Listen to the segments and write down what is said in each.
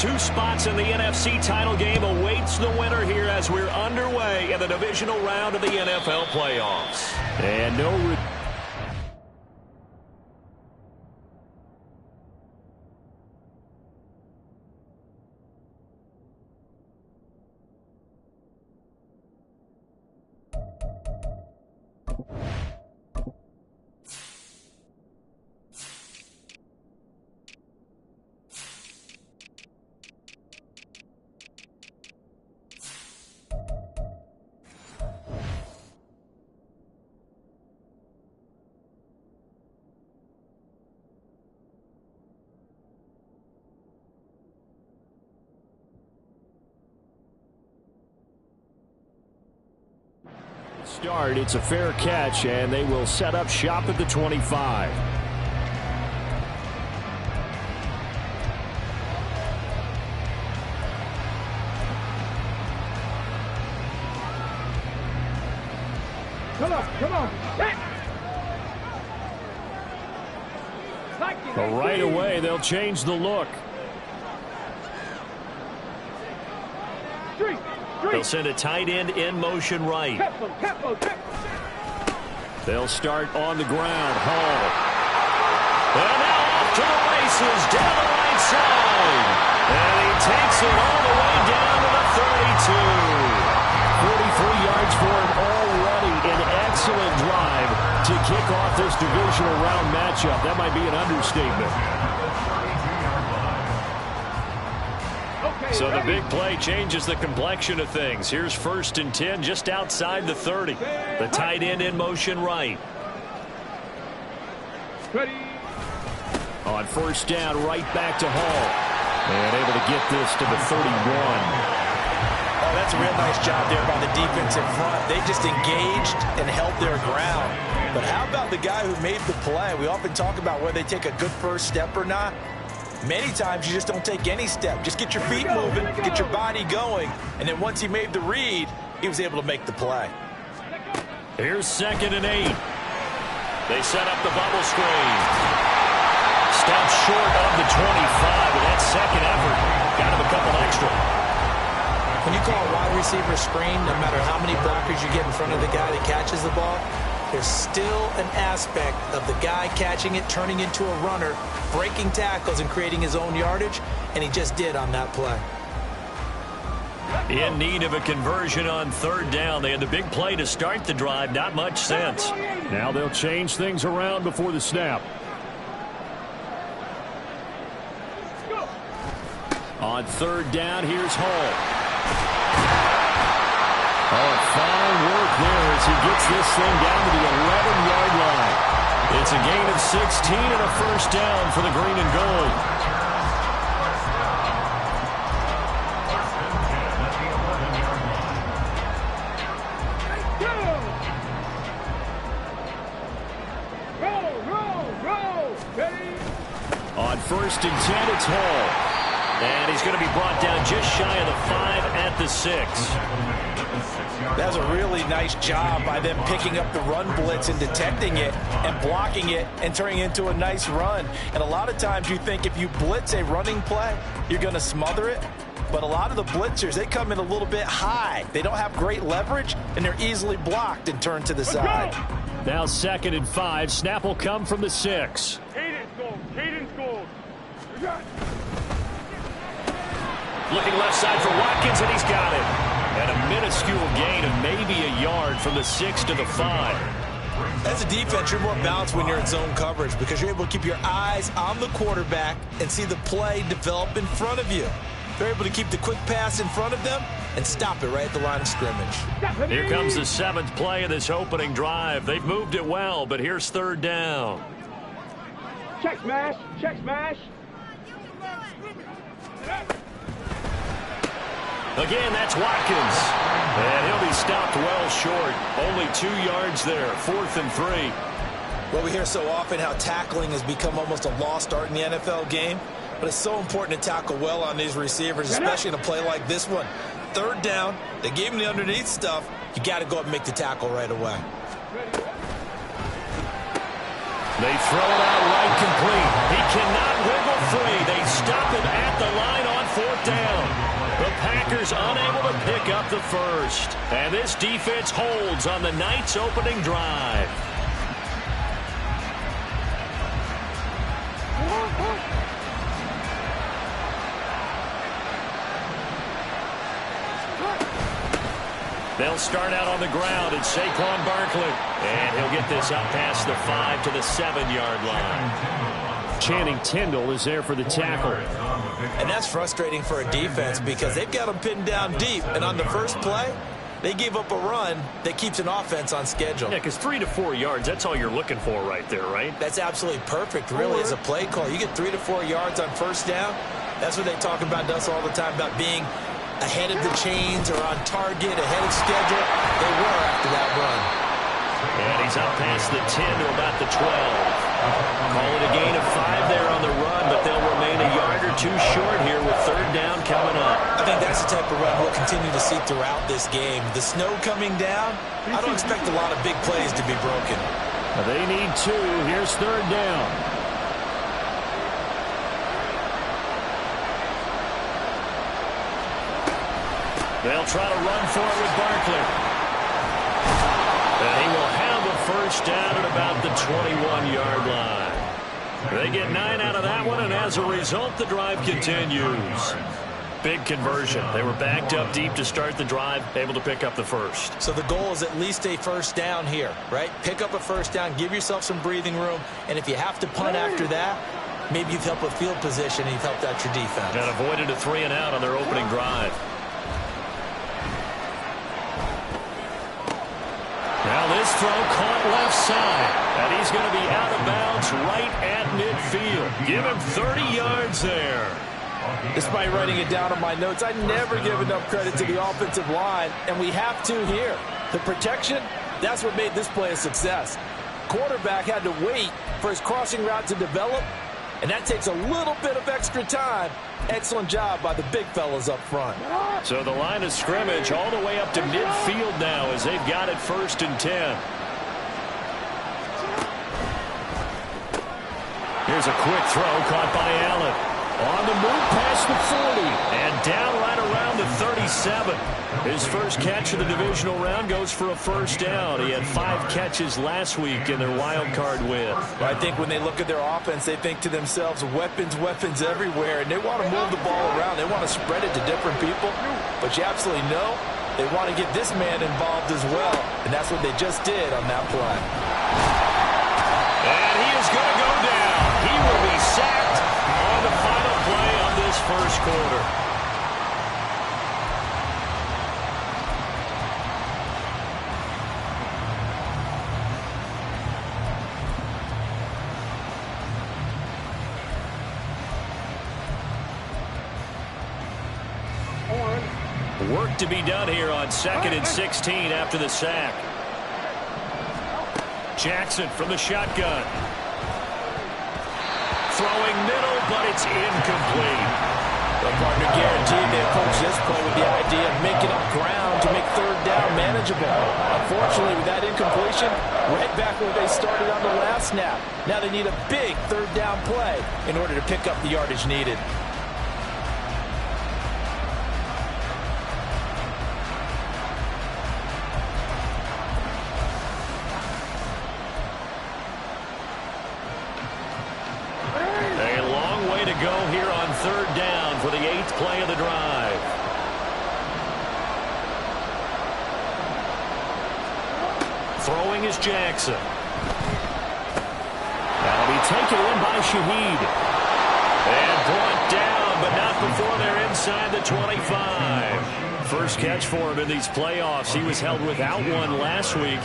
two spots in the NFC title game awaits the winner here as we're underway in the divisional round of the NFL playoffs. And no... Start. It's a fair catch, and they will set up shop at the 25. Come on. But right away, they'll change the look. They'll send a tight end in motion right. They'll start on the ground. Hall. And now off to the races down the right side. And he takes it all the way down to the 32. 43 yards for him already. An excellent drive to kick off this divisional round matchup. That might be an understatement. So the big play changes the complexion of things. Here's 1st and 10 just outside the 30. The tight end in motion right. On 1st down, right back to Hall. And able to get this to the 31. Oh, that's a real nice job there by the defense in front. They just engaged and held their ground. But how about the guy who made the play? We often talk about whether they take a good first step or not. Many times you just don't take any step. Just get your feet moving, get your body going, and then once he made the read, he was able to make the play. Here's 2nd and 8. They set up the bubble screen. Stopped short of the 25 with that second effort. Got him a couple extra. When you call a wide receiver screen, no matter how many blockers you get in front of the guy that catches the ball, there's still an aspect of the guy catching it, turning into a runner, breaking tackles and creating his own yardage, and he just did on that play. In need of a conversion on 3rd down. They had the big play to start the drive. Not much sense. Now they'll change things around before the snap. On 3rd down, here's Hall. Oh, fine work there as he gets this thing down to the 11-yard line. It's a gain of 16 and a 1st down for the green and gold. On 1st and 10, it's Hall. And he's going to be brought down just shy of the 5 at the 6. That was a really nice job by them picking up the run blitz and detecting it and blocking it and turning it into a nice run. And a lot of times you think if you blitz a running play, you're going to smother it. But a lot of the blitzers, they come in a little bit high. They don't have great leverage, and they're easily blocked and turned to the side. Now 2nd and 5. Snap will come from the 6. Cadence goal. Looking left side for Watkins, and he's got it. And a minuscule gain of maybe a yard from the 6 to the 5. As a defense, you're more balanced when you're in zone coverage because you're able to keep your eyes on the quarterback and see the play develop in front of you. They're able to keep the quick pass in front of them and stop it right at the line of scrimmage. Here comes the 7th play of this opening drive. They've moved it well, but here's 3rd down. Check smash. Again, that's Watkins. And he'll be stopped well short. Only 2 yards there. 4th and 3. Well, we hear so often how tackling has become almost a lost art in the NFL game. But it's so important to tackle well on these receivers, especially in a play like this one. 3rd down, they gave him the underneath stuff. You got to go up and make the tackle right away. They throw it out right complete. He cannot wiggle free. They stop him at the line on 4th Packers unable to pick up the first. And this defense holds on the night's opening drive. They'll start out on the ground. It's Saquon Barkley. And he'll get this up past the 5 to the 7-yard line. Channing Tindall is there for the tackle. And that's frustrating for a defense because they've got them pinned down deep. And on the first play, they gave up a run that keeps an offense on schedule. Yeah, because 3 to 4 yards, that's all you're looking for right there, right? That's absolutely perfect, really, as a play call. You get 3 to 4 yards on first down. That's what they talk about us all the time, about being ahead of the chains or on target, ahead of schedule. They were after that run. And he's up past the 10 to about the 12. Call it a gain of 5 there on the run, but they'll remain a yard or two short here with third down coming up. I think that's the type of run we'll continue to see throughout this game. The snow coming down, I don't expect a lot of big plays to be broken. They need 2. Here's third down. They'll try to run for it with Barkley. And he will have a first down at about the 21-yard line. They get 9 out of that one, and as a result, the drive continues. Big conversion. They were backed up deep to start the drive, able to pick up the first. So the goal is at least a first down here, right? Pick up a first down, give yourself some breathing room, and if you have to punt after that, maybe you've helped with field position and you've helped out your defense. And avoided a 3-and-out on their opening drive. Now this throw caught left side, and he's going to be out of bounds right at midfield. Give him 30 yards there. Despite writing it down on my notes, I never give enough credit to the offensive line, and we have to here. The protection, that's what made this play a success. Quarterback had to wait for his crossing route to develop, and that takes a little bit of extra time. Excellent job by the big fellas up front. So the line of scrimmage all the way up to midfield now as they've got it 1st and 10. Here's a quick throw caught by Allen. On the move past the 40 and down right around the 37. His first catch of the divisional round goes for a first down. He had 5 catches last week in their wild card win. Well, I think when they look at their offense, they think to themselves, weapons, weapons everywhere, and they want to move the ball around. They want to spread it to different people, but you absolutely know they want to get this man involved as well, and that's what they just did on that play. And he is going to go down. He will be sacked on the final play of this first quarter. Work to be done here on 2nd and 16 after the sack. Jackson from the shotgun. Throwing middle, but it's incomplete. The partner guaranteed they approach this play with the idea of making up ground to make third down manageable. Unfortunately, with that incompletion, right back where they started on the last snap. Now they need a big third down play in order to pick up the yardage needed. Go here on third down for the 8th play of the drive. Throwing is Jackson. That'll be taken in by Shaheed. And brought down, but not before they're inside the 25. First catch for him in these playoffs. He was held without one last week,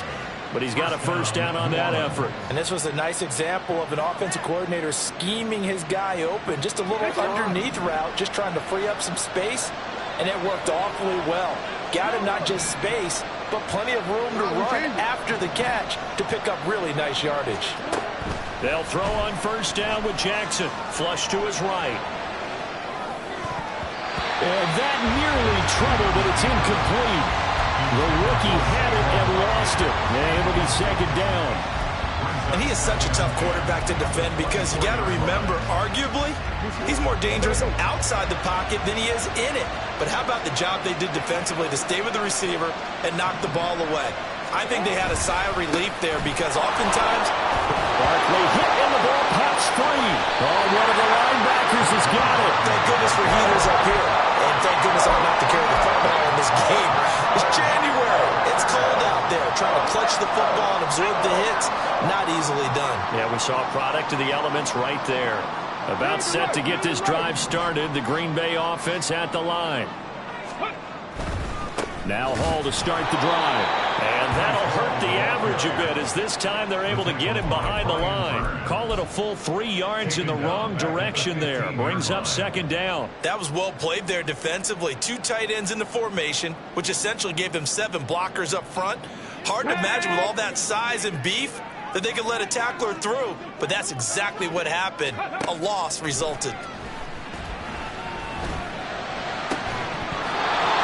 but he's got a first down on that effort. And this was a nice example of an offensive coordinator scheming his guy open. Just a little underneath route, just trying to free up some space, and it worked awfully well. Got him not just space, but plenty of room to run after the catch to pick up really nice yardage. They'll throw on first down with Jackson. Flush to his right. And that nearly trouble, but it's incomplete. The rookie had it and lost it. And it'll be second down. And he is such a tough quarterback to defend because you got to remember, arguably, he's more dangerous outside the pocket than he is in it. But how about the job they did defensively to stay with the receiver and knock the ball away? I think they had a sigh of relief there because oftentimes Barkley hit and the ball pops free. Oh, one of the linebackers has got it. thank goodness for heaters up here. And thank goodness I don't have to carry the football in this game. It's January. It's cold out there. Trying to clutch the football and absorb the hits, not easily done. Yeah, we saw a product of the elements right there. About set to get this drive started. The Green Bay offense at the line. Now Hall to start the drive. And that'll hurt the average a bit as this time they're able to get him behind the line. Call it a full 3 yards in the wrong direction there. Brings up second down. That was well played there defensively. 2 tight ends in the formation, which essentially gave them 7 blockers up front. Hard to imagine with all that size and beef that they could let a tackler through, but that's exactly what happened. A loss resulted.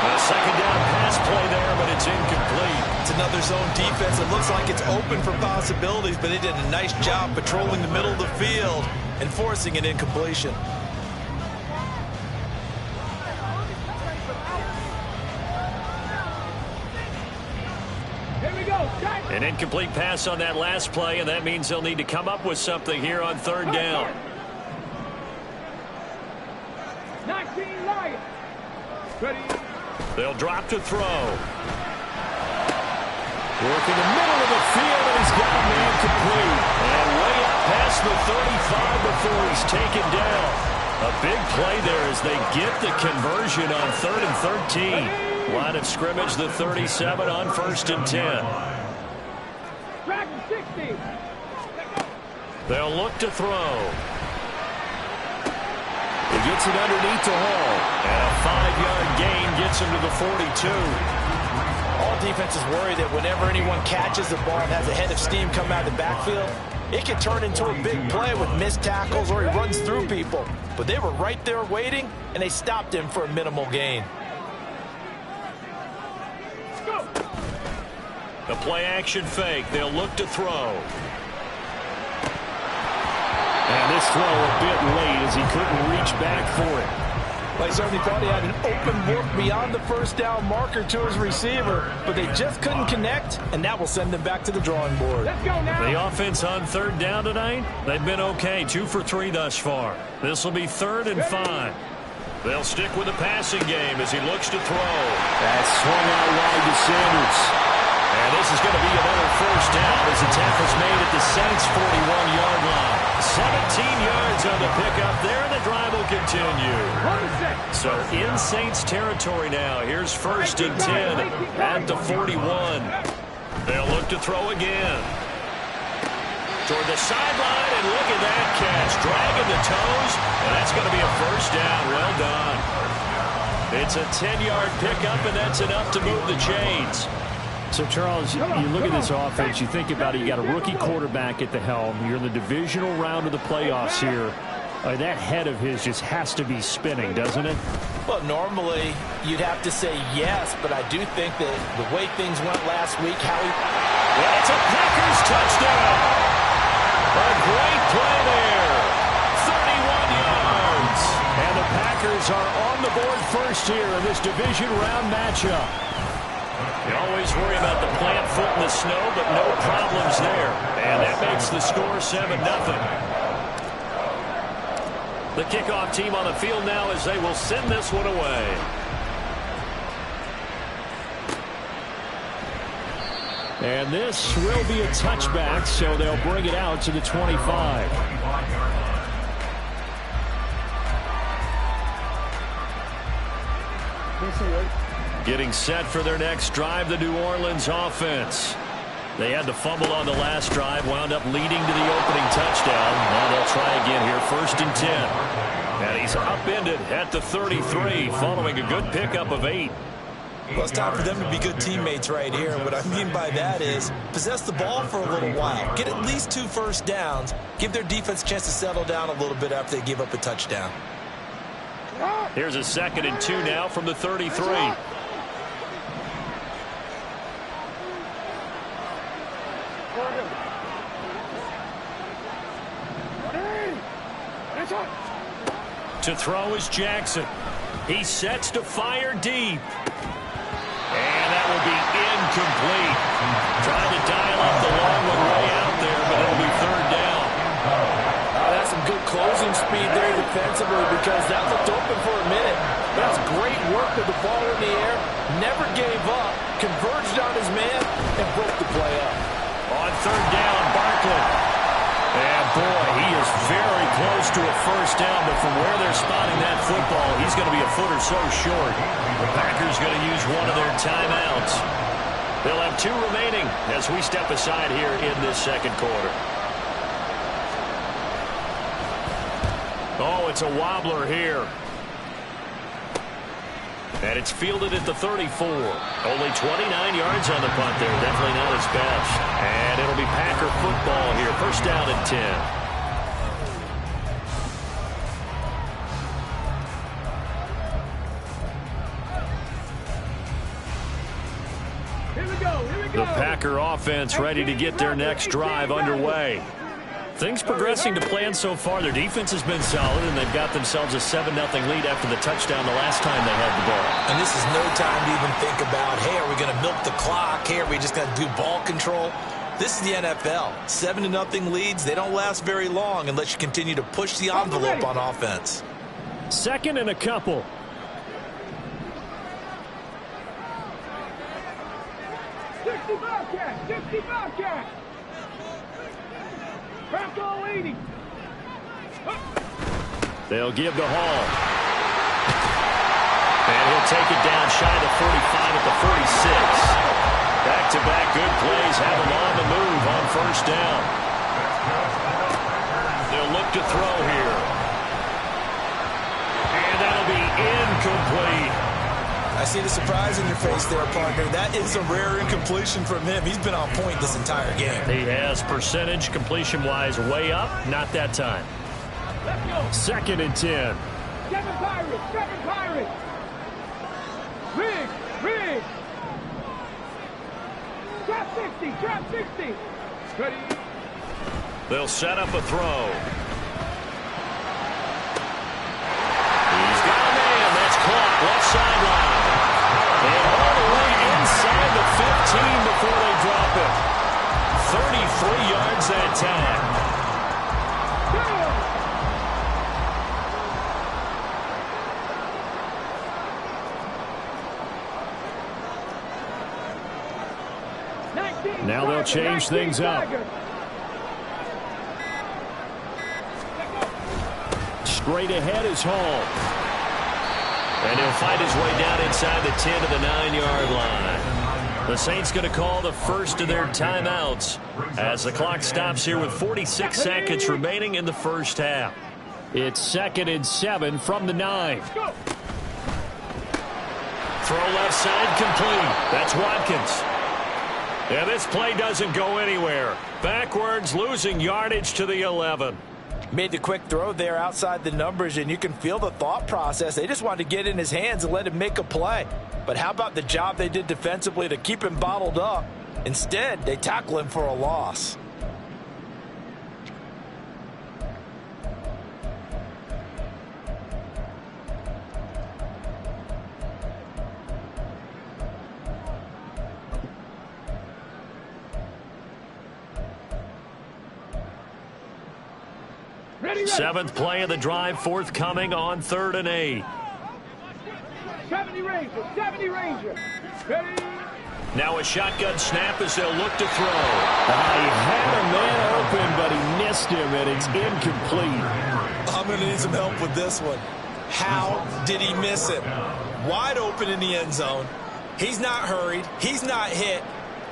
A second down pass play there, but it's incomplete. It's another zone defense. It looks like it's open for possibilities, but they did a nice job patrolling the middle of the field and forcing an incompletion. Here we go. Jack. An incomplete pass on that last play, and that means they'll need to come up with something here on third down. 19 Lions. Ready. They'll drop to throw. Working the middle of the field, and he's got a man complete. And way up past the 35 before he's taken down. A big play there as they get the conversion on 3rd and 13. Line of scrimmage, the 37 on 1st and 10. Dragon 60. They'll look to throw. He gets it underneath to Hall. And a 5-yard gain gets him to the 42. All defenses worry that whenever anyone catches the ball and has a head of steam come out of the backfield, it can turn into a big play with missed tackles or he runs through people. But they were right there waiting, and they stopped him for a minimal gain. The play action fake. They'll look to throw. And this throw a bit late as he couldn't reach back for it. I certainly thought he had an open look beyond the first down marker to his receiver, but they just couldn't connect, and that will send them back to the drawing board. Let's go now. The offense on third down tonight, they've been okay. 2 for 3 thus far. This will be 3rd and 5. They'll stick with the passing game as he looks to throw. That's swung out wide to Sanders. And this is going to be another first down as the tackle's made at the Saints' 41-yard line. 17 yards on the pickup there, and the drive will continue. So in Saints territory now. Here's 1st and 10 at the 41. They'll look to throw again. Toward the sideline, and look at that catch. Dragging the toes, and that's going to be a first down. Well done. It's a 10-yard pickup, and that's enough to move the chains. So, Charles, you look at this offense, you think about it, you got a rookie quarterback at the helm. You're in the divisional round of the playoffs here. That head of his just has to be spinning, doesn't it? Well, normally you'd have to say yes, but I do think that the way things went last week, how he... Well, it's a Packers touchdown. A great play there. 31 yards. And the Packers are on the board first here in this division round matchup. You always worry about the plant foot in the snow, but no problems there. And that makes the score 7-0. The kickoff team on the field now as they will send this one away. And this will be a touchback, so they'll bring it out to the 25. Getting set for their next drive, the New Orleans offense. They had the fumble on the last drive, wound up leading to the opening touchdown. Now they'll try again here, 1st and 10. And he's upended at the 33, following a good pickup of 8. Well, it's time for them to be good teammates right here. And what I mean by that is possess the ball for a little while. Get at least 2 first downs. Give their defense a chance to settle down a little bit after they give up a touchdown. Here's a 2nd and 2 now from the 33. To throw is Jackson. He sets to fire deep. And that will be incomplete. Trying to dial up the long one way out there, but it'll be third down. That's some good closing speed there defensively because that looked open for a minute. That's great work with the ball in the air. Never gave up. Converged on his man and broke the play up. On third down, Barkley. And boy, he is very close to a first down, but from where they're spotting that football, he's going to be a foot or so short. The Packers going to use one of their timeouts. They'll have 2 remaining as we step aside here in this second quarter. Oh, it's a wobbler here. And it's fielded at the 34. Only 29 yards on the punt there. Definitely not his best. And it'll be Packer football here. First down and 10. Here we go. Here we go. The Packer offense ready to get their next drive underway. Things progressing to plan so far. Their defense has been solid, and they've got themselves a 7-0 lead after the touchdown the last time they had the ball. And this is no time to even think about, hey, are we going to milk the clock? Hey, are we just going to do ball control? This is the NFL. 7-0 leads, they don't last very long unless you continue to push the envelope on offense. Second and a couple. Back all 80. They'll give to Hall. And he'll take it down shy of the 45 at the 46. Back-to-back good plays have him on the move on first down. They'll look to throw here. And that'll be incomplete. I see the surprise in your face there, partner. That is a rare incompletion from him. He's been on point this entire game. He has percentage completion-wise way up. Not that time. Second and 10. Seven Pirates. Rig. Trap 60. Ready. They'll set up a throw. He's got a man. That's caught. Left sideline. And all the way inside the 15 before they drop it. 33 yards that time. Now they'll change things up. Straight ahead is Hall. And he'll fight his way down inside the 10 to the 9-yard line. The Saints going to call the first of their timeouts as the clock stops here with 46 seconds remaining in the first half. It's 2nd and 7 from the 9. Throw left side complete. That's Watkins. Yeah, this play doesn't go anywhere. Backwards, losing yardage to the 11. Made the quick throw there outside the numbers, and you can feel the thought process. They just wanted to get in his hands and let him make a play. But how about the job they did defensively to keep him bottled up? Instead, they tackle him for a loss. Seventh play of the drive forthcoming on 3rd and 8. 70 Ranger. Ready. Now a shotgun snap as they'll look to throw. He had a man open, but he missed him, and it's incomplete. I'm going to need some help with this one. How did he miss it? Wide open in the end zone. He's not hurried. He's not hit.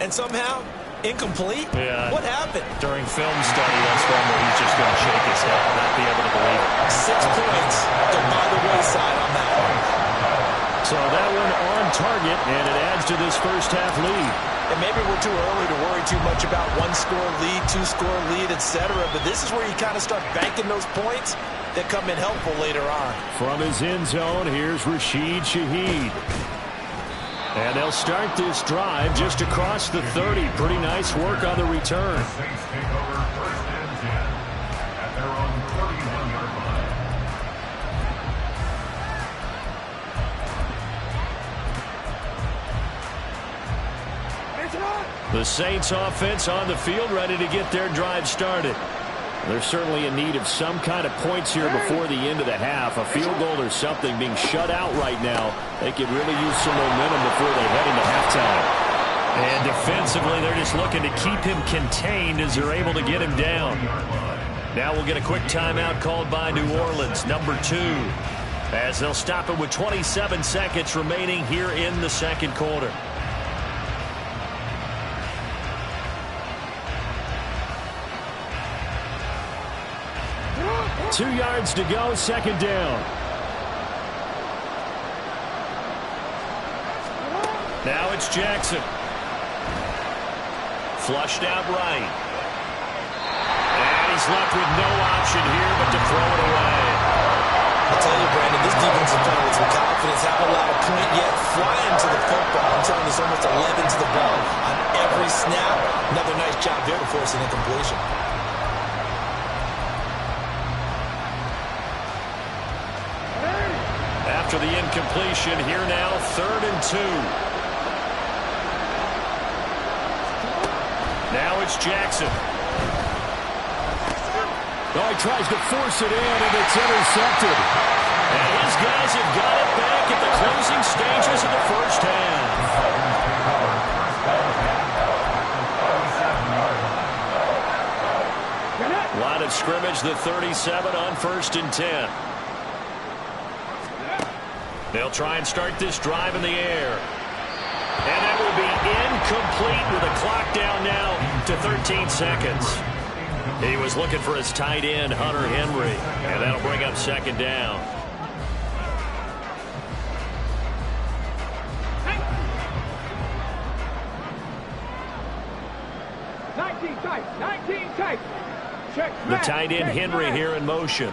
And somehow, incomplete? Yeah. What happened? During film study, that's one where he's just going to shake his head, not be able to believe it. 6 points go by the wayside on that one. So that one on target, and it adds to this first half lead. And maybe we're too early to worry too much about 1-score lead, 2-score lead, etc. But this is where you kind of start banking those points that come in helpful later on. From his end zone, here's Rashid Shaheed. And they'll start this drive just across the 30. Pretty nice work on the return. The Saints offense on the field, ready to get their drive started. They're certainly in need of some kind of points here before the end of the half. A field goal or something, being shut out right now. They could really use some momentum before they head into halftime. And defensively, they're just looking to keep him contained as they're able to get him down. Now we'll get a quick timeout called by New Orleans, number 2, as they'll stop it with 27 seconds remaining here in the second quarter. 2 yards to go, second down. Now it's Jackson. Flushed out right. And he's left with no option here but to throw it away. I'll tell you, Brandon, this defensive player with some confidence, haven't allowed a point yet, flying to the football. I'm telling you, it's almost 11 to the ball on every snap. Another nice job there to force an incompletion. After the incompletion, here now, 3rd and 2. Now it's Jackson. Oh, he tries to force it in, and it's intercepted. And his guys have got it back at the closing stages of the first half. Line of scrimmage, the 37 on 1st and 10. They'll try and start this drive in the air. And that will be incomplete with a clock down now to 13 seconds. He was looking for his tight end, Hunter Henry, and that'll bring up second down. The tight end, Henry, here in motion.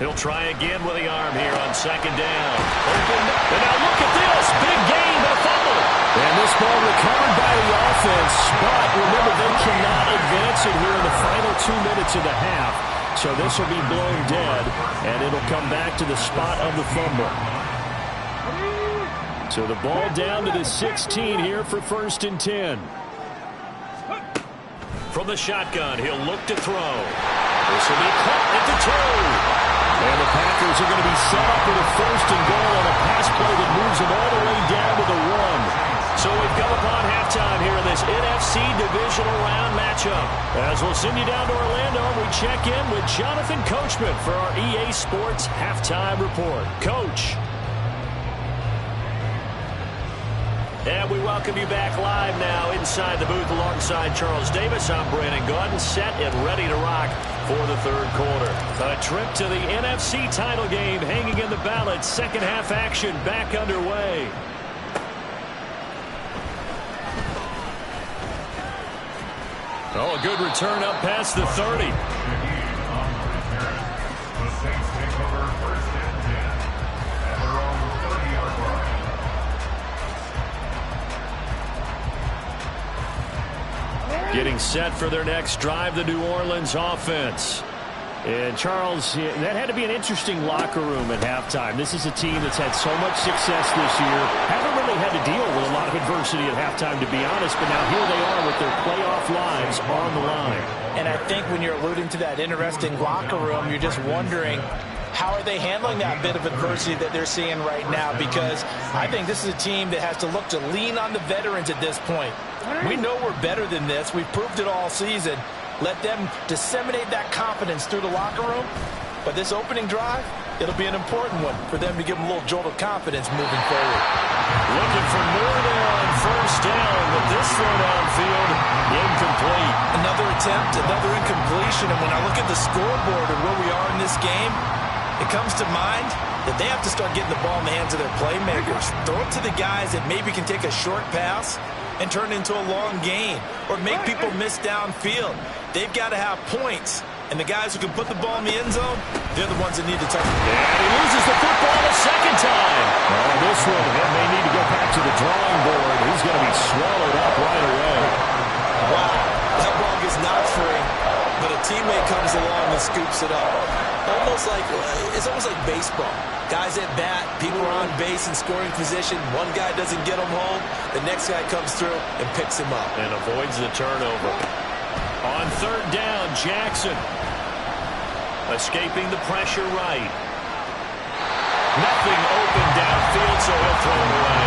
He'll try again with the arm here on second down. Open. And now look at this. Big gain, but a fumble. And this ball recovered by the offense. But remember, they cannot advance it here in the final 2 minutes of the half. So this will be blown dead, and it'll come back to the spot of the fumble. So the ball down to the 16 here for 1st and 10. From the shotgun, he'll look to throw. This will be caught at the 2. And the Packers are going to be set up with a 1st and goal on a pass play that moves them all the way down to the 1. So we've come upon halftime here in this NFC Divisional Round matchup. As we'll send you down to Orlando, we check in with Jonathan Coachman for our EA Sports Halftime Report. Coach. And we welcome you back live now inside the booth alongside Charles Davis. I'm Brandon Gaudin, set and ready to rock for the 3rd quarter. A trip to the NFC title game hanging in the balance. Second half action back underway. Oh, a good return up past the 30. Getting set for their next drive, the New Orleans offense. And, Charles, that had to be an interesting locker room at halftime. This is a team that's had so much success this year. Haven't really had to deal with a lot of adversity at halftime, to be honest. But now here they are with their playoff lives on the line. And I think when you're alluding to that interesting locker room, you're just wondering, how are they handling that bit of adversity that they're seeing right now? Because I think this is a team that has to look to lean on the veterans at this point. We know we're better than this. We've proved it all season. Let them disseminate that confidence through the locker room. But this opening drive, it'll be an important one for them to give them a little jolt of confidence moving forward. Looking for more there on 1st down, but this throw downfield, incomplete. Another attempt, another incompletion. And when I look at the scoreboard and where we are in this game, it comes to mind that they have to start getting the ball in the hands of their playmakers. Throw it to the guys that maybe can take a short pass and turn it into a long gain or make people miss downfield. They've got to have points And the guys who can put the ball in the end zone, they're the ones that need to touch it. And he loses the football a second time. Well, this one, he may need to go back to the drawing board. He's going to be swallowed up right away. Wow, that ball gets knocked free, but a teammate comes along and scoops it up. It's almost like baseball. Guys at bat, people are on base in scoring position. One guy doesn't get him home. The next guy comes through and picks him up. And avoids the turnover. On third down, Jackson. Escaping the pressure right. Nothing open downfield, so he'll throw it away.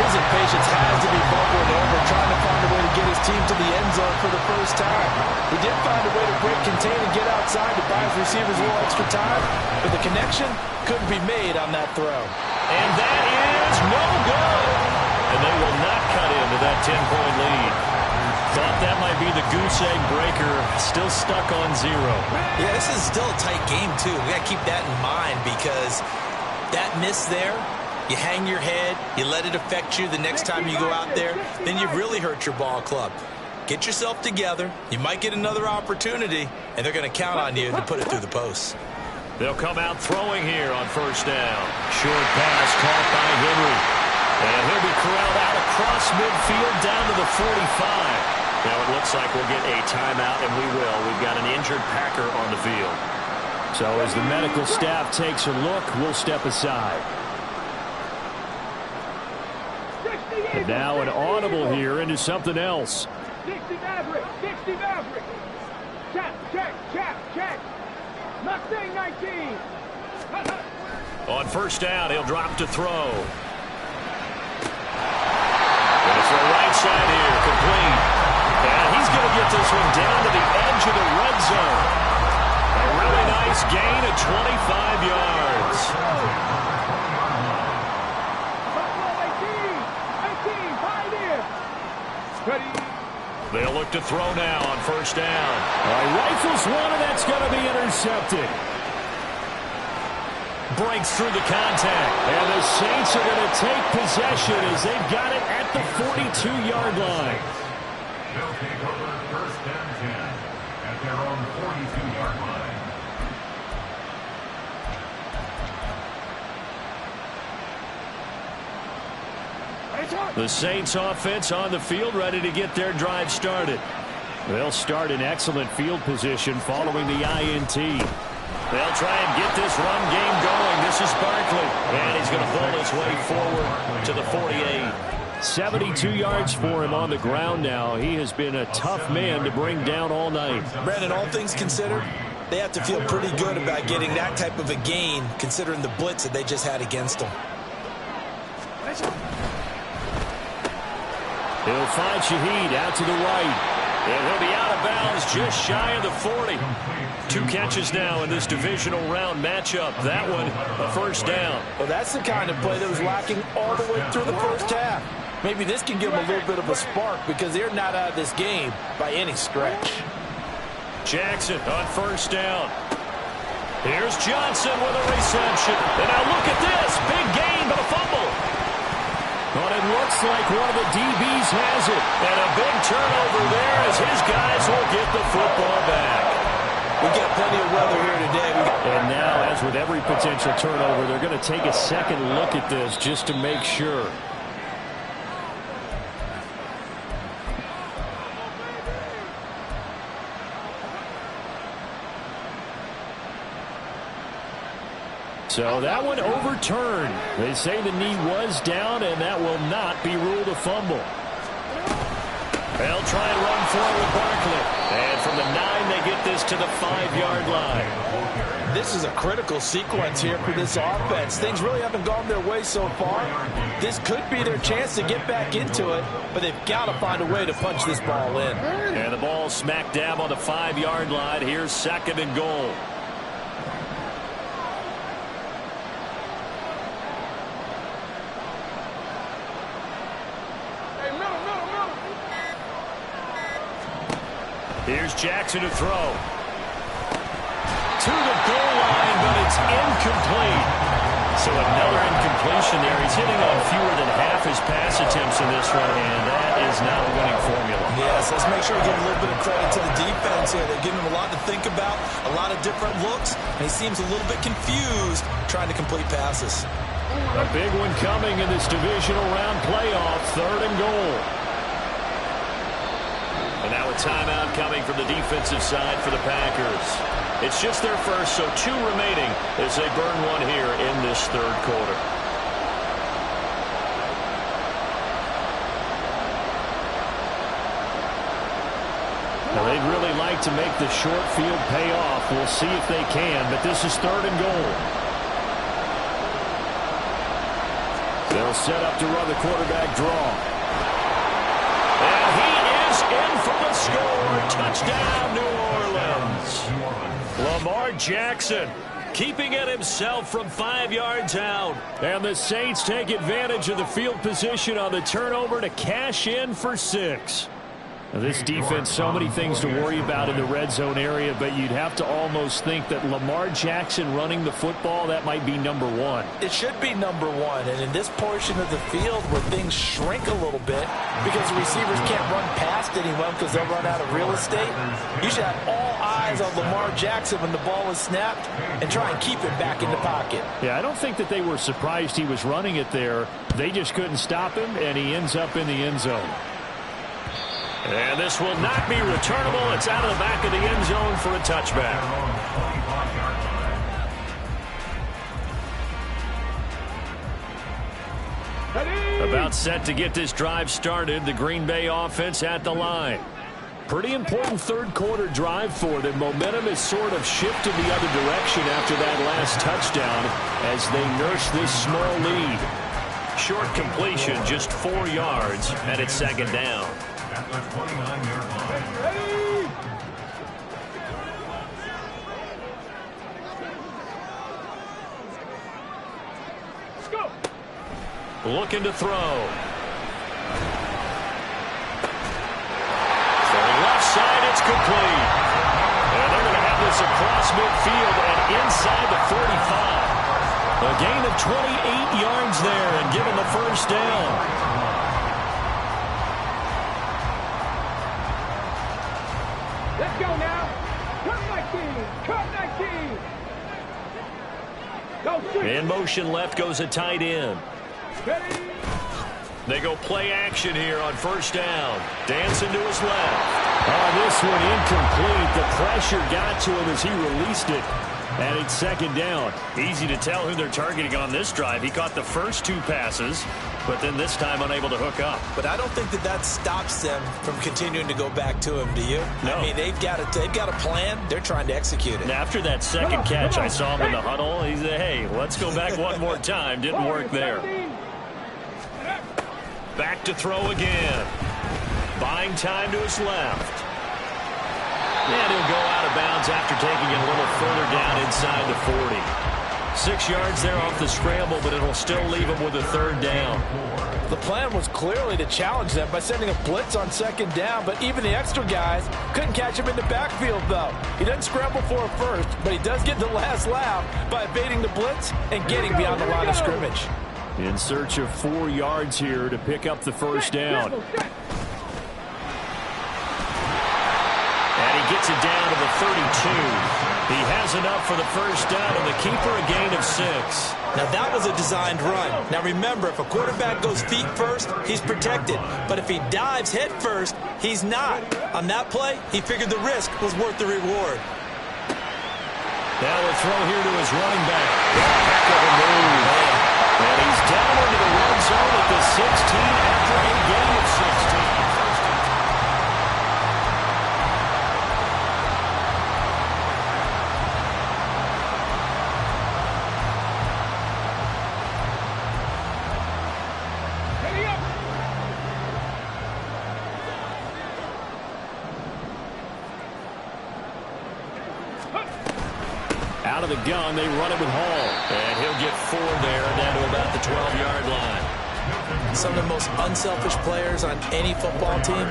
His impatience has to be bubbling over, trying to find a way to get his team to the end zone for the first time. He did find a way to break contain and get outside to buy his receivers a little extra time, but the connection couldn't be made on that throw. And that is no good. And they will not cut into that 10-point lead. Thought that might be the goose egg breaker. Still stuck on 0. Yeah, this is still a tight game, too. We got to keep that in mind because that miss there, you hang your head, you let it affect you the next time you go out there, then you've really hurt your ball club. Get yourself together. You might get another opportunity, and they're going to count on you to put it through the post. They'll come out throwing here on first down. Short pass caught by Henry. And he'll be corralled out across midfield down to the 45. Now it looks like we'll get a timeout, and we will. We've got an injured Packer on the field. So as the medical staff takes a look, we'll step aside. And now an audible here into something else. 60 Maverick, 60 Maverick. Check. Mustang 19. On first down, he'll drop to throw. And it's the right side here, complete. And he's going to get this one down to the edge of the red zone. A really nice gain of 25 yards. They'll look to throw now on first down. Rifles one, and that's going to be intercepted. Breaks through the contact. And the Saints are going to take possession as they've got it at the 42-yard line. They'll take over first and 10 at their own 42-yard line. The Saints offense on the field, ready to get their drive started. They'll start in excellent field position following the INT. They'll try and get this run game going. This is Barkley, and he's going to pull his way forward to the 48. 72 yards for him on the ground now. He has been a tough man to bring down all night. Brandon, all things considered, they have to feel pretty good about getting that type of a gain considering the blitz that they just had against them. He'll find Shaheed out to the right. And he'll be out of bounds just shy of the 40. 2 catches now in this divisional round matchup. That one, a first down. Well, that's the kind of play that was lacking all the way through the first half. Maybe this can give them a little bit of a spark because they're not out of this game by any stretch. Jackson on first down. Here's Johnson with a reception. And now look at this. Big gain, but a fumble. But it looks like one of the DBs has it. And a big turnover there as his guys will get the football back. We got plenty of weather here today. And now, as with every potential turnover, they're going to take a second look at this just to make sure. So that one overturned. They say the knee was down, and that will not be ruled a fumble. They'll try and run forward with Barkley. And from the 9, they get this to the 5-yard line. This is a critical sequence here for this offense. Things really haven't gone their way so far. This could be their chance to get back into it, but they've got to find a way to punch this ball in. And the ball smack dab on the 5-yard line. Here's second and goal. Here's Jackson to throw. To the goal line, but it's incomplete. So another incompletion there. He's hitting on fewer than half his pass attempts in this one, and that is not a winning formula. Yeah, Yes, let's make sure we give a little bit of credit to the defense here. They're giving him a lot to think about, a lot of different looks, and he seems a little bit confused trying to complete passes. A big one coming in this divisional round playoff, 3rd and goal. And now a timeout coming from the defensive side for the Packers. It's just their first, so 2 remaining as they burn one here in this 3rd quarter. Now, they'd really like to make the short field pay off. We'll see if they can, but this is 3rd and goal. They'll set up to run the quarterback draw. And he is in for the score. Touchdown, New Orleans. Lamar Jackson keeping it himself from 5 yards out. And the Saints take advantage of the field position on the turnover to cash in for 6. Now, this defense, so many things to worry about in the red zone area, but you'd have to almost think that Lamar Jackson running the football, that might be number 1. It should be number 1, and in this portion of the field where things shrink a little bit because the receivers can't run past anyone because they'll run out of real estate, you should have all eyes on Lamar Jackson when the ball is snapped and try and keep it back in the pocket. Yeah, I don't think that they were surprised he was running it there. They just couldn't stop him, and he ends up in the end zone. And this will not be returnable. It's out of the back of the end zone for a touchback. About set to get this drive started. The Green Bay offense at the line. Pretty important 3rd quarter drive for them. Momentum has sort of shifted the other direction after that last touchdown as they nurse this small lead. Short completion, just 4 yards, and it's 2nd down. At the 29-yard line. Ready? Let's go. Looking to throw. Throwing left side, it's complete. And they're going to have this across midfield and inside the 45. A gain of 28 yards there and given the 1st down. Let's go now. Cut 19. Cut 19. Go shoot. In motion left goes a tight end. Ready? They go play action here on 1st down. Dancing to his left. Oh, this one incomplete. The pressure got to him as he released it. And it's 2nd down. Easy to tell who they're targeting on this drive. He caught the first 2 passes, but then this time unable to hook up. But I don't think that stops them from continuing to go back to him, do you? No. I mean, they've got a plan. They're trying to execute it. And after that 2nd catch, I saw him in the huddle. He said, hey, let's go back one more time. Didn't work there. Back to throw again. Buying time to his left. And he'll go out of bounds after taking it a little further down inside the 40. 6 yards there off the scramble, but it'll still leave him with a 3rd down. The plan was clearly to challenge them by sending a blitz on 2nd down, but even the extra guys couldn't catch him in the backfield, though. He doesn't scramble for a first, but he does get the last laugh by evading the blitz and getting beyond the line of scrimmage. In search of 4 yards here to pick up the 1st down. And he gets it down to the 32. He has enough for the 1st down, and the keeper a gain of 6. Now, that was a designed run. Now, remember, if a quarterback goes feet first, he's protected. But if he dives head first, he's not. On that play, he figured the risk was worth the reward. Now a throw here to his running back. Heck of a move. And he's down into the red zone at the 16 after a gain of 16. Out of the gun, they run it with Hall. And he'll get 4 there, down to about the 12-yard line. Some of the most unselfish players on any football team,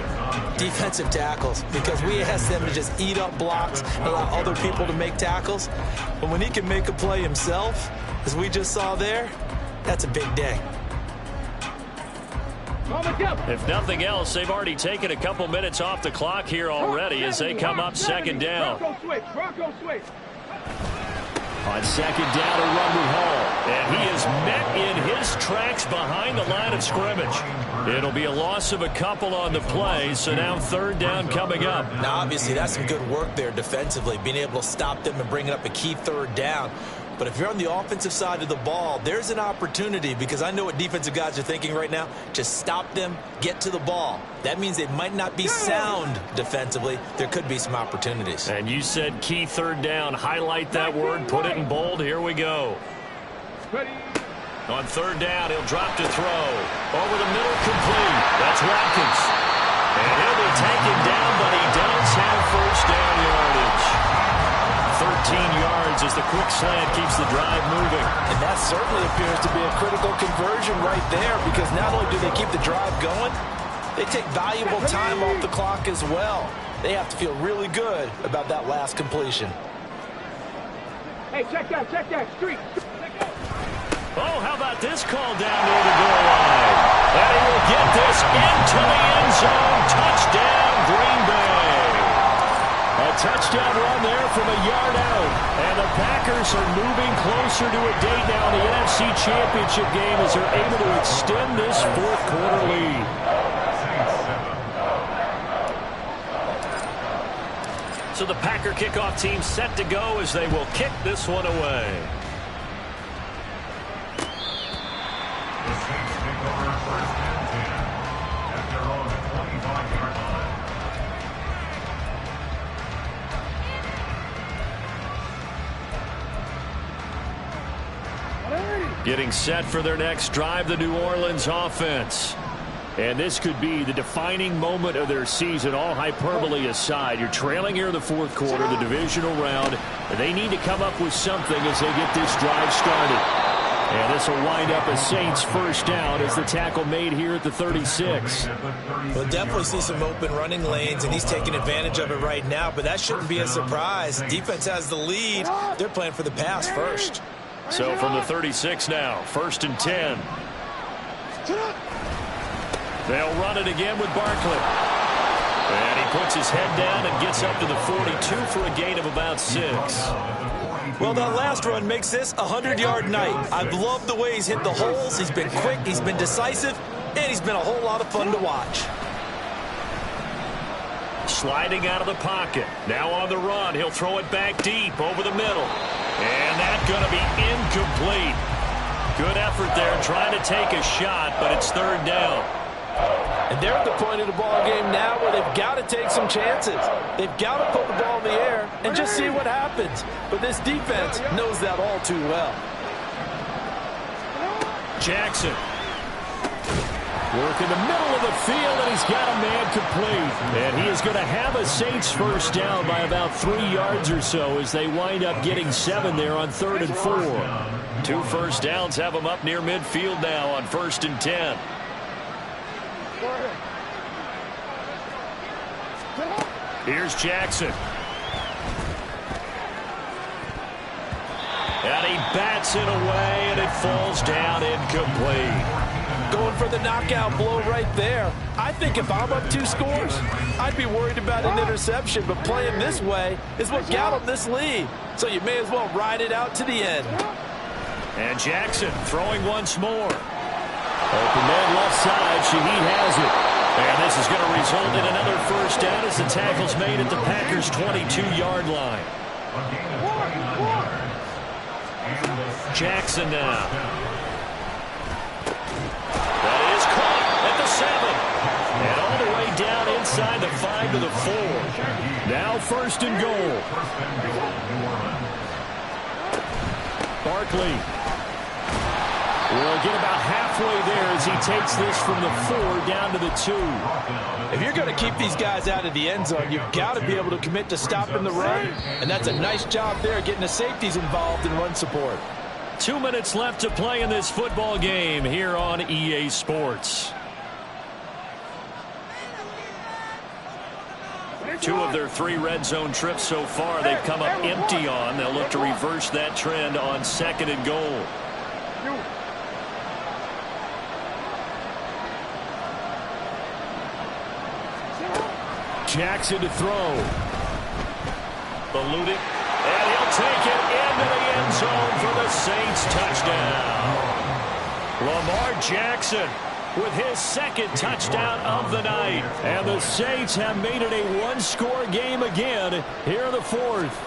defensive tackles, because we ask them to just eat up blocks and allow other people to make tackles. But when he can make a play himself, as we just saw there, that's a big day. All together. If nothing else, they've already taken a couple minutes off the clock here already as they come up second down. Bronco switch. Bronco switch. On second down, a run with Hall. And he is met in his tracks behind the line of scrimmage. It'll be a loss of a couple on the play, so now third down coming up. Now, obviously, that's some good work there defensively, being able to stop them and bringing up a key third down. But if you're on the offensive side of the ball, there's an opportunity, because I know what defensive guys are thinking right now. Just stop them, get to the ball. That means they might not be sound defensively. There could be some opportunities. And you said key third down. Highlight that word, put it in bold. Here we go. Ready. On third down, he'll drop to throw. Over the middle, complete. That's Watkins. And he'll be taken down, but he does have first down yardage. 13 yards as the quick slant keeps the drive moving. And that certainly appears to be a critical conversion right there, because not only do they keep the drive going, they take valuable time off the clock as well. They have to feel really good about that last completion. Hey, check that street. Oh, how about this call down near the goal line? And he will get this into the end zone. Touchdown, Green Bay. A touchdown run there from a yard out. And the Packers are moving closer to a date now in the NFC Championship game as they're able to extend this fourth quarter lead. So the Packer kickoff team set to go as they will kick this one away. The Saints take over first and 10 at their own 25-yard line. Getting set for their next drive, the New Orleans offense. And this could be the defining moment of their season, all hyperbole aside. You're trailing here in the fourth quarter, the divisional round. And they need to come up with something as they get this drive started. And this will wind up a Saints first down as the tackle made here at the 36. We'll definitely see some open running lanes, and he's taking advantage of it right now, but that shouldn't be a surprise. Defense has the lead. They're playing for the pass first. So from the 36 now, first and 10. They'll run it again with Barkley. And he puts his head down and gets up to the 42 for a gain of about 6. Well, that last run makes this a 100-yard night. I've loved the way he's hit the holes. He's been quick, he's been decisive, and he's been a whole lot of fun to watch. Sliding out of the pocket. Now on the run. He'll throw it back deep over the middle. And that's going to be incomplete. Good effort there trying to take a shot, but it's third down. And they're at the point of the ball game now where they've got to take some chances. They've got to put the ball in the air and just see what happens. But this defense knows that all too well. Jackson. Work in the middle of the field, and he's got a man complete. And he is going to have a Saints first down by about 3 yards or so as they wind up getting 7 there on 3rd and 4. 2 first downs have them up near midfield now on 1st and 10. Here's Jackson. And he bats it away, and it falls down incomplete. Going for the knockout blow right there. I think if I'm up 2 scores, I'd be worried about an interception, but playing this way is what got him this lead. So you may as well ride it out to the end. And Jackson throwing once more. Open man left side. Shaheed has it. And this is going to result in another first down as the tackle's made at the Packers' 22-yard line. Jackson now. That is caught at the 7. And all the way down inside the 5 to the 4. Now 1st and goal. Barkley will get about halfway there as he takes this from the 4 down to the 2. If you're going to keep these guys out of the end zone, you've got to be able to commit to stopping the run. And that's a nice job there, getting the safeties involved in run support. 2 minutes left to play in this football game here on EA Sports. 2 of their 3 red zone trips so far they've come up empty on. They'll look to reverse that trend on 2nd and goal. Jackson to throw. Eluding. And he'll take it into the end zone for the Saints touchdown. Lamar Jackson with his second touchdown of the night. And the Saints have made it a one-score game again here in the fourth.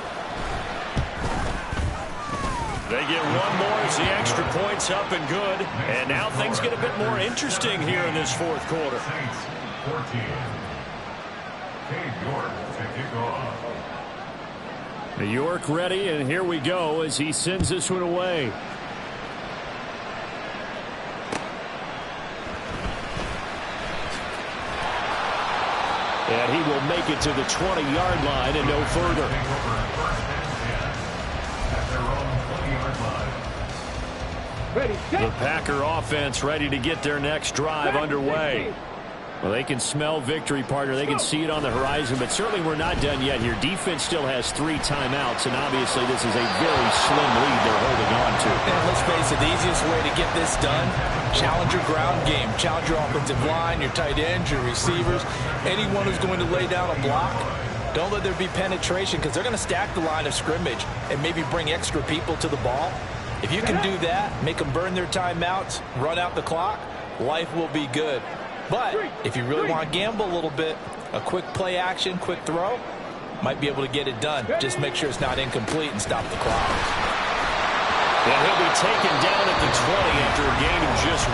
They get one more as the extra point's up and good. And now things get a bit more interesting here in this fourth quarter. Saints 14. Cade York to kick off. New York ready, and here we go as he sends this one away. And he will make it to the 20-yard line and no further. The Packer offense ready to get their next drive underway. Well, they can smell victory, partner. They can see it on the horizon, but certainly we're not done yet here. Defense still has 3 timeouts, and obviously this is a very slim lead they're holding on to. And let's face it, the easiest way to get this done, challenge your ground game. Challenge your offensive line, your tight ends, your receivers, anyone who's going to lay down a block. Don't let there be penetration because they're going to stack the line of scrimmage and maybe bring extra people to the ball. If you can do that, make them burn their timeouts, run out the clock, life will be good. But if you really want to gamble a little bit, a quick play action, quick throw, might be able to get it done. Just make sure it's not incomplete and stop the clock. And he'll be taken down at the 20 after a gain of just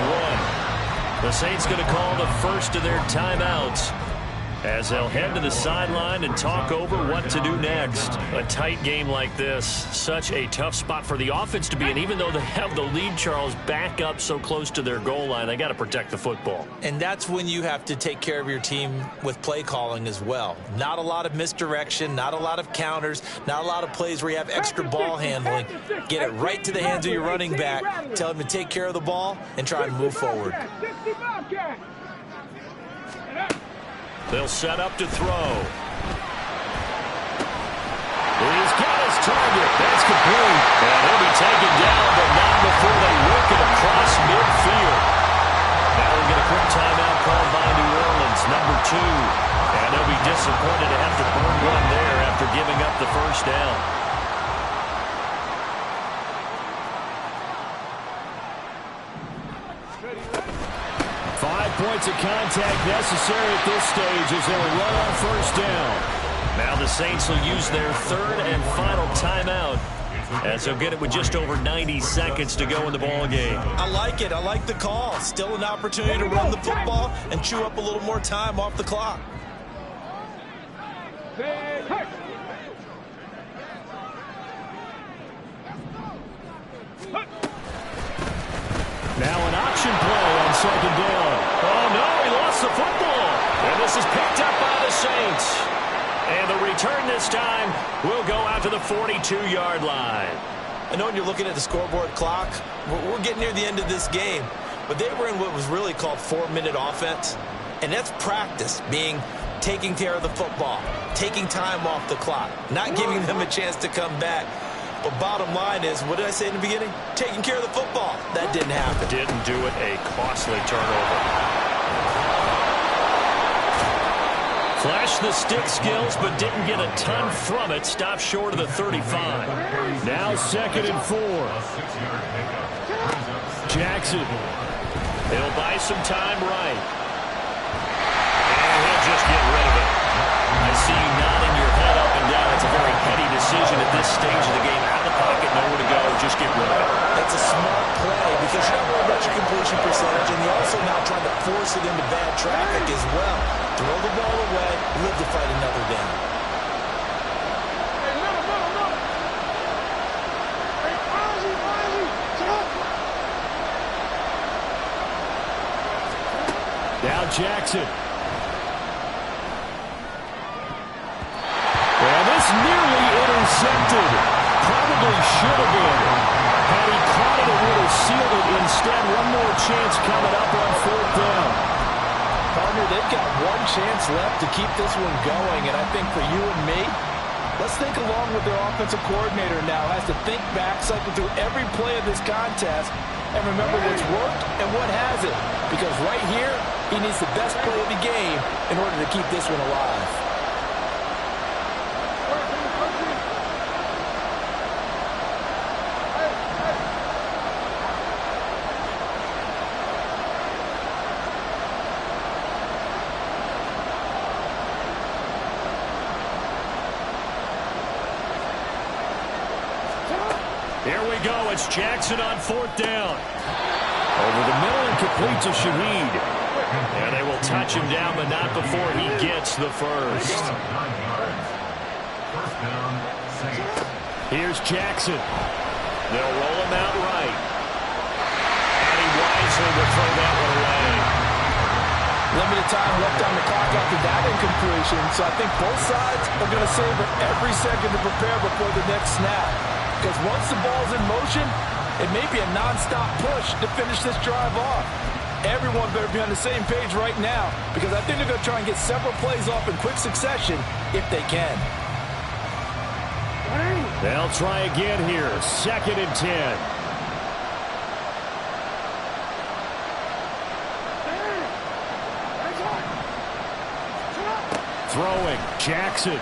1. The Saints going to call the first of their timeouts as they'll head to the sideline and talk over what to do next. A tight game like this, such a tough spot for the offense to be in. Even though they have the lead, Charles, back up so close to their goal line, they got to protect the football. And that's when you have to take care of your team with play calling as well. Not a lot of misdirection, not a lot of counters, not a lot of plays where you have extra ball handling. Get it right to the hands of your running back, tell him to take care of the ball, and try and move forward. They'll set up to throw. He's got his target. That's complete. And he'll be taken down, but not before they work it across midfield. Now we'll get a quick timeout called by New Orleans, number 2. And they'll be disappointed to have to burn one there after giving up the first down. Points of contact necessary at this stage as they'll run on first down. Now the Saints will use their third and final timeout as they'll get it with just over 90 seconds to go in the ball game. I like it. I like the call. Still an opportunity to run the football and chew up a little more time off the clock. Now an option play on second down. Oh, no, he lost the football. And this is picked up by the Saints. And the return this time will go out to the 42-yard line. I know when you're looking at the scoreboard clock, we're getting near the end of this game. But they were in what was really called 4-minute offense. And that's practice, being taking care of the football, taking time off the clock, not giving them a chance to come back. But bottom line is, what did I say in the beginning? Taking care of the football. That didn't happen. Didn't do it. A costly turnover. Flashed the stick skills, but didn't get a ton from it. Stopped short of the 35. Now 2nd and 4. Jackson. He'll buy some time right. And he'll just get rid of it. I see you nodding your head up and down. It's a very heady decision at this stage of the game. Out of the pocket, nowhere to go. Just get rid of it. That's a smart play because you're not worried about your completion percentage, and you're also not trying to force it into bad traffic as well. Throw the ball away, live to fight another down. Now Jackson. And this nearly intercepted. Probably should have been. Had he caught it, it would have sealed it. Instead, one more chance coming up on 4th down. Partner, they've got one chance left to keep this one going, and I think for you and me, let's think along with their offensive coordinator now. Has to think back, cycle through every play of this contest, and remember what's worked and what hasn't. Because right here, he needs the best play of the game in order to keep this one alive. Here we go. It's Jackson on 4th down. Over the middle and complete to Shaheed. And they will touch him down, but not before he gets the first. Here's Jackson. They'll roll him out right. And he wisely will throw that one away. Limited time left on the clock after that incompletion, so I think both sides are going to savor every second to prepare before the next snap. Because once the ball's in motion, it may be a non-stop push to finish this drive off. Everyone better be on the same page right now, because I think they're going to try and get several plays off in quick succession if they can. They'll try again here. 2nd and 10. Throwing, Jackson.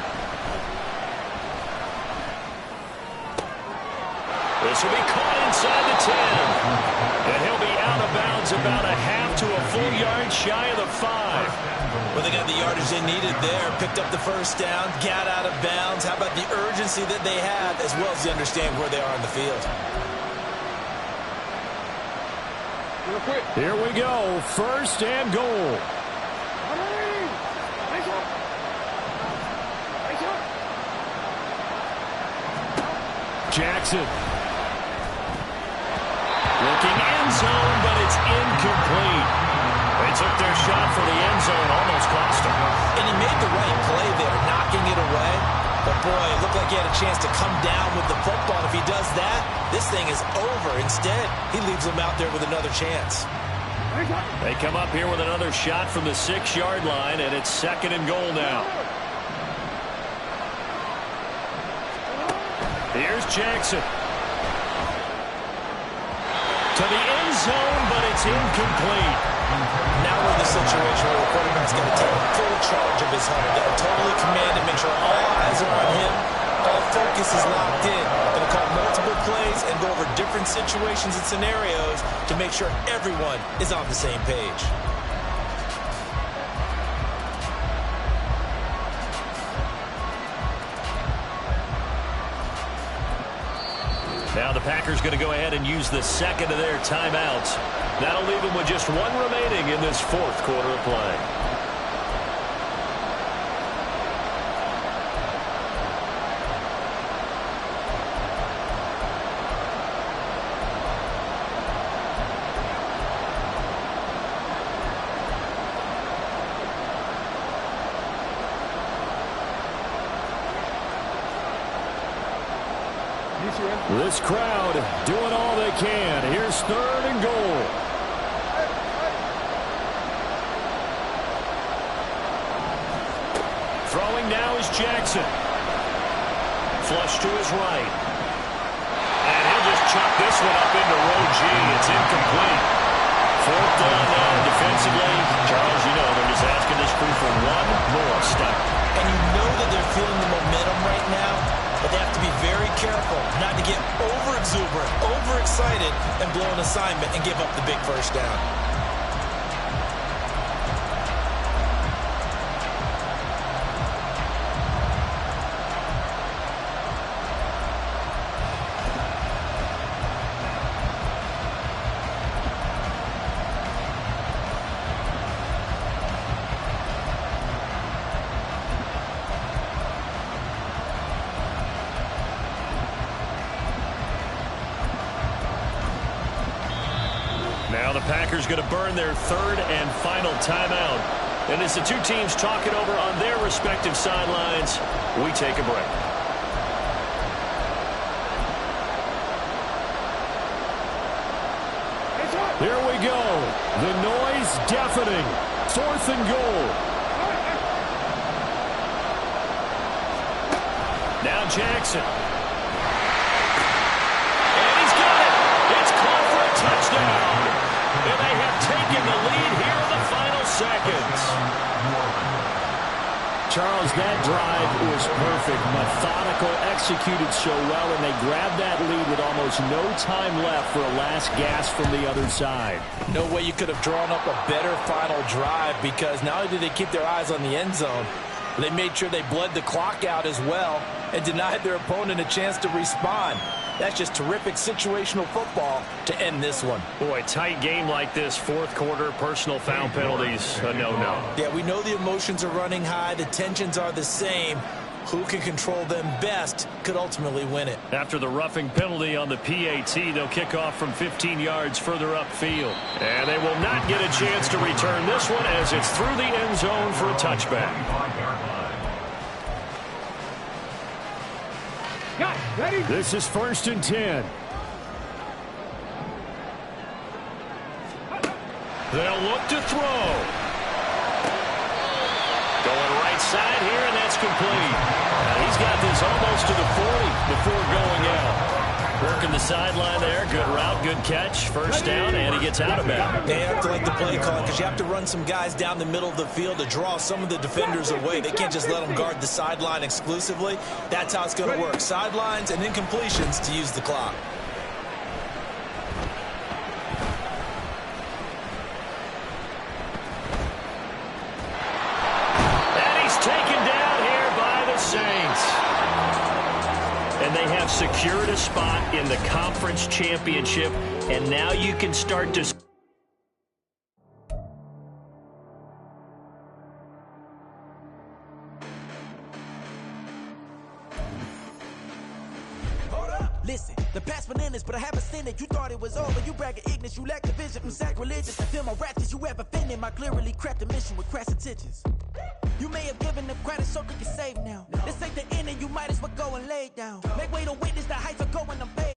This will be caught inside the 10. And he'll be out of bounds about a half to a full yard shy of the 5. Well, they got the yardage they needed there. Picked up the first down, got out of bounds. How about the urgency that they have, as well as they understand where they are on the field? Here we go. 1st and goal. Jackson. Looking end zone, but it's incomplete. They took their shot for the end zone, almost cost him. And he made the right play there, knocking it away. But, boy, it looked like he had a chance to come down with the football. If he does that, this thing is over. Instead, he leaves him out there with another chance. They come up here with another shot from the 6-yard line, and it's 2nd and goal now. Here's Jackson. To the end zone, but it's incomplete. Now we're in the situation where the quarterback's going to take full charge of his huddle. Got to totally command and make sure all eyes are on him. All focus is locked in. Going to call multiple plays and go over different situations and scenarios to make sure everyone is on the same page. Now the Packers going to go ahead and use the 2nd of their timeouts. That'll leave them with just 1 remaining in this 4th quarter of play. This crowd doing all they can. Here's 3rd and goal. Throwing now is Jackson. Flush to his right. And he'll just chuck this one up into row G. It's incomplete. 4th down now defensively. Charles, you know they're just asking this crew for one more stop. And you know that they're feeling the momentum right now, but they have to be very careful not to get over-exuberant, overexcited, and blow an assignment and give up the big first down. Now the Packers going to burn their 3rd and final timeout. And as the two teams talk it over on their respective sidelines, we take a break. Here we go. The noise deafening. 4th and goal. Now Jackson. And he's got it. It's caught for a touchdown. And they have taken the lead here in the final seconds. Charles, that drive was perfect. Methodical, executed so well, and they grabbed that lead with almost no time left for a last gasp from the other side. No way you could have drawn up a better final drive, because not only did they keep their eyes on the end zone, they made sure they bled the clock out as well and denied their opponent a chance to respond. That's just terrific situational football to end this one. Boy, tight game like this, fourth quarter, personal foul penalties, a no-no. Yeah, we know the emotions are running high. The tensions are the same. Who can control them best could ultimately win it. After the roughing penalty on the PAT, they'll kick off from 15 yards further upfield. And they will not get a chance to return this one as it's through the end zone for a touchback. Got it. Ready? This is 1st and 10. They'll look to throw. Going right side here, and that's complete. Now he's got this almost to the 40 before going out. Working the sideline there. Good route, good catch. First down, and he gets out of bounds. They have to like the play call because you have to run some guys down the middle of the field to draw some of the defenders away. They can't just let them guard the sideline exclusively. That's how it's going to work. Sidelines and incompletions to use the clock. And they have secured a spot in the conference championship, and now you can start to... Listen, the past bananas, but I haven't seen it. You thought it was over. You bragging ignorance. You lack the vision from sacrilegious. I feel my raptors. You ever offended my clearly crafted mission with crass intentions. You may have given them credit so they can save now. This ain't the end and you might as well go and lay down. Make way to witness the heights are going to fade.